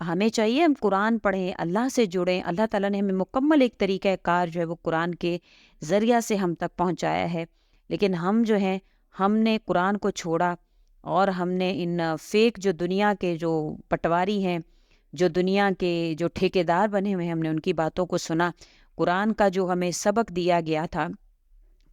ہمیں چاہیے ہم قرآن پڑھیں، اللہ سے جڑیں. اللہ تعالیٰ نے ہمیں مکمل ایک طریقہ کار جو ہے وہ قرآن کے ذریعہ سے ہم تک پہنچایا ہے. لیکن ہم جو ہیں ہم نے قرآن کو چھوڑا اور ہم نے ان فیک جو دنیا کے جو پٹواری ہیں، جو دنیا کے جو ٹھیکیدار بنے ہوئے ہیں، ہم نے ان کی باتوں کو سنا. قرآن کا جو ہمیں سبق دیا گیا تھا،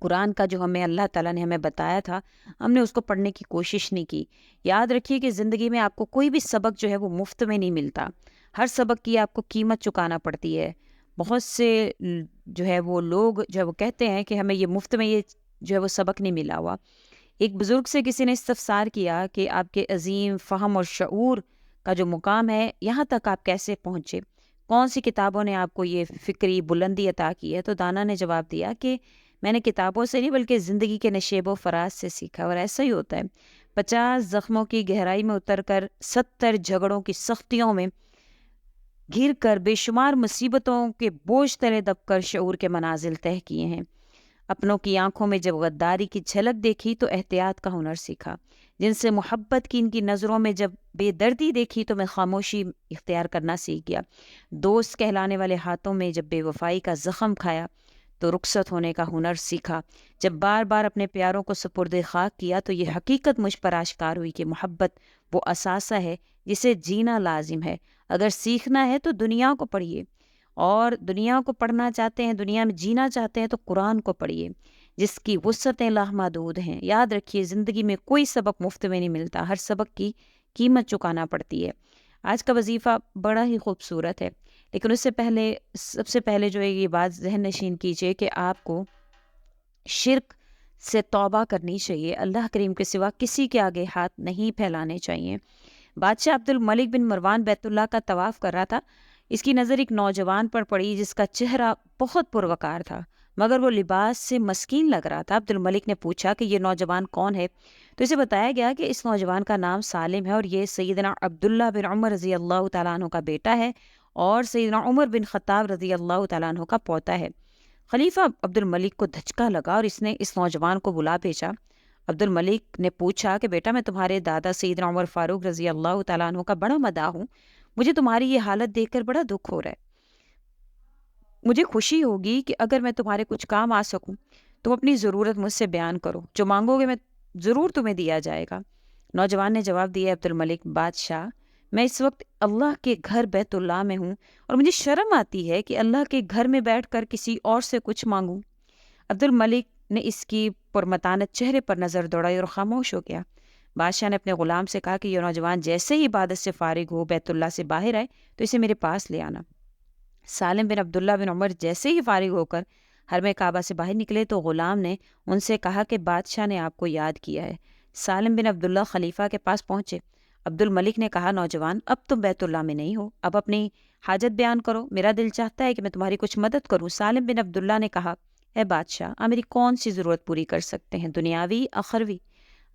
قرآن کا جو ہمیں اللہ تعالیٰ نے ہمیں بتایا تھا، ہم نے اس کو پڑھنے کی کوشش نہیں کی. یاد رکھیے کہ زندگی میں آپ کو کوئی بھی سبق جو ہے وہ مفت میں نہیں ملتا. ہر سبق کی آپ کو قیمت چکانا پڑتی ہے. بہت سے جو ہے وہ لوگ جو ہے وہ کہتے ہیں کہ ہمیں یہ مفت میں یہ جو ہے وہ سبق نہیں ملا ہوا. ایک بزرگ سے کسی نے استفسار کیا کہ آپ کے عظیم فہم اور شعور کا جو مقام ہے یہاں تک آپ کیسے پہنچے، کون سی کتابوں نے آپ کو یہ فکری بلندی عطا کی ہے؟ تو دانا نے جواب دیا کہ میں نے کتابوں سے نہیں بلکہ زندگی کے نشیب و فراز سے سیکھا. اور ایسا ہی ہوتا ہے. 50 زخموں کی گہرائی میں اتر کر، 70 جھگڑوں کی سختیوں میں گھر کر، بے شمار مصیبتوں کے بوجھ تلے دب کر شعور کے منازل طے کیے ہیں. اپنوں کی آنکھوں میں جب غداری کی جھلک دیکھی تو احتیاط کا ہنر سیکھا. جن سے محبت کی ان کی نظروں میں جب بے دردی دیکھی تو میں خاموشی اختیار کرنا سیکھ گیا. دوست کہلانے والے ہاتھوں میں جب بے وفائی کا زخم کھایا تو رخصت ہونے کا ہنر سیکھا. جب بار بار اپنے پیاروں کو سپرد خاک کیا تو یہ حقیقت مجھ پر آشکار ہوئی کہ محبت وہ اثاثہ ہے جسے جینا لازم ہے. اگر سیکھنا ہے تو دنیا کو پڑھیے، اور دنیا کو پڑھنا چاہتے ہیں، دنیا میں جینا چاہتے ہیں تو قرآن کو پڑھیے جس کی وسعتیں لامحدود ہیں. یاد رکھیے زندگی میں کوئی سبق مفت میں نہیں ملتا، ہر سبق کی قیمت چکانا پڑتی ہے. آج کا وظیفہ بڑا ہی خوبصورت ہے، لیکن اس سے پہلے سب سے پہلے جو ہے یہ بات ذہن نشین کیجئے کہ آپ کو شرک سے توبہ کرنی چاہیے. اللہ کریم کے سوا کسی کے آگے ہاتھ نہیں پھیلانے چاہیے. بادشاہ عبد الملک بن مروان بیت اللہ کا طواف کر رہا تھا. اس کی نظر ایک نوجوان پر پڑی جس کا چہرہ بہت پروقار تھا مگر وہ لباس سے مسکین لگ رہا تھا. عبد الملک نے پوچھا کہ یہ نوجوان کون ہے؟ تو اسے بتایا گیا کہ اس نوجوان کا نام سالم ہے اور یہ سیدنا عبداللہ بن عمر رضی اللہ تعالیٰ عنہ کا بیٹا ہے اور سیدنا عمر بن خطاب رضی اللہ تعالیٰ عنہ کا پوتا ہے. خلیفہ عبد الملک کو دھچکا لگا اور اس نے اس نوجوان کو بلا بھیجا. عبد الملک نے پوچھا کہ بیٹا میں تمہارے دادا سیدنا عمر فاروق رضی اللہ تعالیٰ عنہ کا بڑا مداح ہوں. مجھے تمہاری یہ حالت دیکھ کر بڑا دکھ ہو رہا ہے. مجھے خوشی ہوگی کہ اگر میں تمہارے کچھ کام آ سکوں. تم اپنی ضرورت مجھ سے بیان کرو، جو مانگو گے میں ضرور تمہیں دیا جائے گا. نوجوان نے جواب دیا عبد الملک بادشاہ میں اس وقت اللہ کے گھر بیت اللہ میں ہوں اور مجھے شرم آتی ہے کہ اللہ کے گھر میں بیٹھ کر کسی اور سے کچھ مانگوں. عبد الملک نے اس کی پرمتانت چہرے پر نظر دوڑائی اور خاموش ہو گیا. بادشاہ نے اپنے غلام سے کہا کہ یہ نوجوان جیسے ہی عبادت سے فارغ ہو بیت اللہ سے باہر آئے تو اسے میرے پاس لے آنا. سالم بن عبداللہ بن عمر جیسے ہی فارغ ہو کر حرم کعبہ سے باہر نکلے تو غلام نے ان سے کہا کہ بادشاہ نے آپ کو یاد کیا ہے. سالم بن عبداللہ خلیفہ کے پاس پہنچے. عبد الملک نے کہا نوجوان اب تم بیت اللہ میں نہیں ہو، اب اپنی حاجت بیان کرو، میرا دل چاہتا ہے کہ میں تمہاری کچھ مدد کروں. سالم بن عبداللہ نے کہا اے بادشاہ آپ میری کون سی ضرورت پوری کر سکتے ہیں، دنیاوی اخروی؟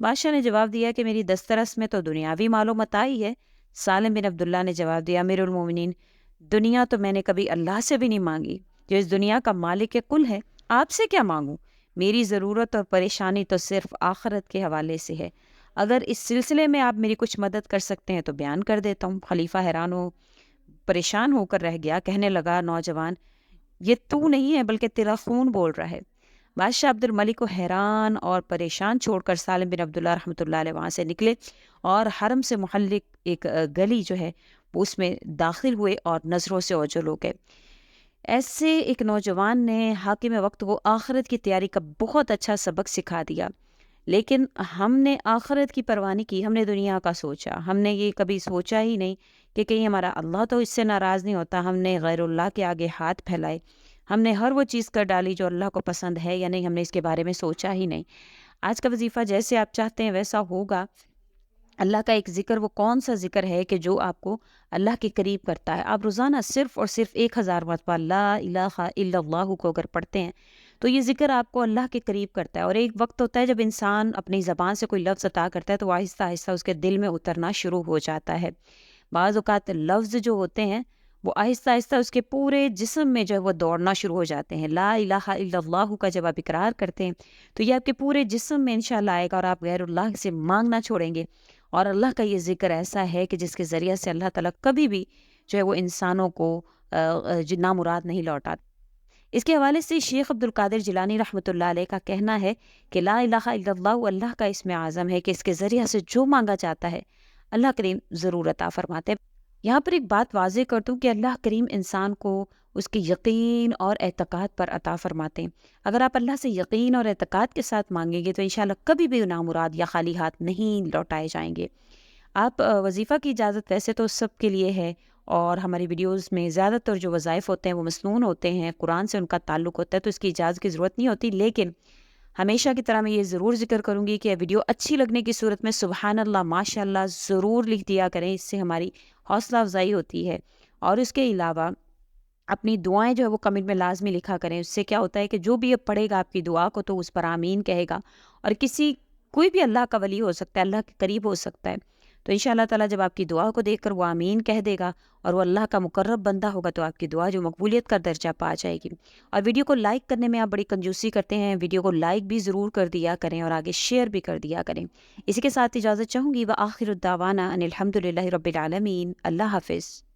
بادشاہ نے جواب دیا کہ میری دسترس میں تو دنیاوی مال و متاع ہی ہے. سالم بن عبداللہ نے جواب دیا امیر المومنین دنیا تو میں نے کبھی اللہ سے بھی نہیں مانگی جو اس دنیا کا مالک کل ہے. آپ سے کیا مانگوں؟ میری ضرورت اور پریشانی تو صرف آخرت کے حوالے سے ہے. اگر اس سلسلے میں آپ میری کچھ مدد کر سکتے ہیں تو بیان کر دیتا ہوں. خلیفہ حیران ہو پریشان ہو کر رہ گیا. کہنے لگا نوجوان یہ تو نہیں ہے بلکہ تیرا خون بول رہا ہے. بادشاہ عبد الملک کو حیران اور پریشان چھوڑ کر سالم بن عبداللہ رحمۃ اللہ علیہ وہاں سے نکلے اور حرم سے محلق ایک گلی جو ہے وہ اس میں داخل ہوئے اور نظروں سے اوجھل ہو گئے. ایسے ایک نوجوان نے حاکم وقت کو آخرت کی تیاری کا بہت اچھا سبق سکھا دیا. لیکن ہم نے آخرت کی پرواہ نہیں کی، ہم نے دنیا کا سوچا. ہم نے یہ کبھی سوچا ہی نہیں کہ کہیں ہمارا اللہ تو اس سے ناراض نہیں ہوتا. ہم نے غیر اللہ کے آگے ہاتھ پھیلائے. ہم نے ہر وہ چیز کر ڈالی جو اللہ کو پسند ہے یا نہیں، ہم نے اس کے بارے میں سوچا ہی نہیں. آج کا وظیفہ جیسے آپ چاہتے ہیں ویسا ہوگا. اللہ کا ایک ذکر وہ کون سا ذکر ہے کہ جو آپ کو اللہ کے قریب کرتا ہے؟ آپ روزانہ صرف اور صرف 1000 مرتبہ لا الہ الا اللہ کو اگر پڑھتے ہیں تو یہ ذکر آپ کو اللہ کے قریب کرتا ہے. اور ایک وقت ہوتا ہے جب انسان اپنی زبان سے کوئی لفظ عطا کرتا ہے تو آہستہ آہستہ اس کے دل میں اترنا شروع ہو جاتا ہے. بعض اوقات لفظ جو ہوتے ہیں وہ آہستہ آہستہ اس کے پورے جسم میں جو ہے وہ دوڑنا شروع ہو جاتے ہیں. لا الہ الا اللہ کا جب آپ اقرار کرتے ہیں تو یہ آپ کے پورے جسم میں انشاءاللہ آئے گا اور آپ غیر اللہ سے مانگنا چھوڑیں گے اور اللہ کا یہ ذکر ایسا ہے کہ جس کے ذریعے سے اللہ تعالیٰ کبھی بھی جو ہے وہ انسانوں کو نامراد نہیں لوٹاتا۔ اس کے حوالے سے شیخ عبد القادر جیلانی رحمۃ اللہ علیہ کا کہنا ہے کہ لا الہ الا اللہ اللہ کا اسم اعظم ہے کہ اس کے ذریعے سے جو مانگا جاتا ہے اللہ کریم ضرور عطا فرماتے ہیں۔ یہاں پر ایک بات واضح کر دوں کہ اللہ کریم انسان کو اس کے یقین اور اعتقاد پر عطا فرماتے ہیں۔ اگر آپ اللہ سے یقین اور اعتقاد کے ساتھ مانگیں گے تو انشاءاللہ کبھی بھی نامراد یا خالی ہاتھ نہیں لوٹائے جائیں گے۔ آپ وظیفہ کی اجازت ویسے تو سب کے لیے ہے، اور ہماری ویڈیوز میں زیادہ تر جو وظائف ہوتے ہیں وہ مسنون ہوتے ہیں، قرآن سے ان کا تعلق ہوتا ہے، تو اس کی اجازت کی ضرورت نہیں ہوتی، لیکن ہمیشہ کی طرح میں یہ ضرور ذکر کروں گی کہ ویڈیو اچھی لگنے کی صورت میں سبحان اللہ ماشاء اللہ ضرور لکھ دیا کریں، اس سے ہماری حوصلہ افزائی ہوتی ہے۔ اور اس کے علاوہ اپنی دعائیں جو ہے وہ کمنٹ میں لازمی لکھا کریں، اس سے کیا ہوتا ہے کہ جو بھی اب پڑھے گا آپ کی دعا کو تو اس پر آمین کہے گا، اور کوئی بھی اللہ کا ولی ہو سکتا ہے، اللہ کے قریب ہو سکتا ہے، تو ان شاء اللہ تعالیٰ جب آپ کی دعا کو دیکھ کر وہ آمین کہہ دے گا اور وہ اللہ کا مقرب بندہ ہوگا تو آپ کی دعا جو مقبولیت کا درجہ پا جائے گی۔ اور ویڈیو کو لائک کرنے میں آپ بڑی کنجوسی کرتے ہیں، ویڈیو کو لائک بھی ضرور کر دیا کریں اور آگے شیئر بھی کر دیا کریں۔ اسی کے ساتھ اجازت چاہوں گی، وآخر الدعوانا ان الحمد للہ رب العالمین۔ اللہ حافظ۔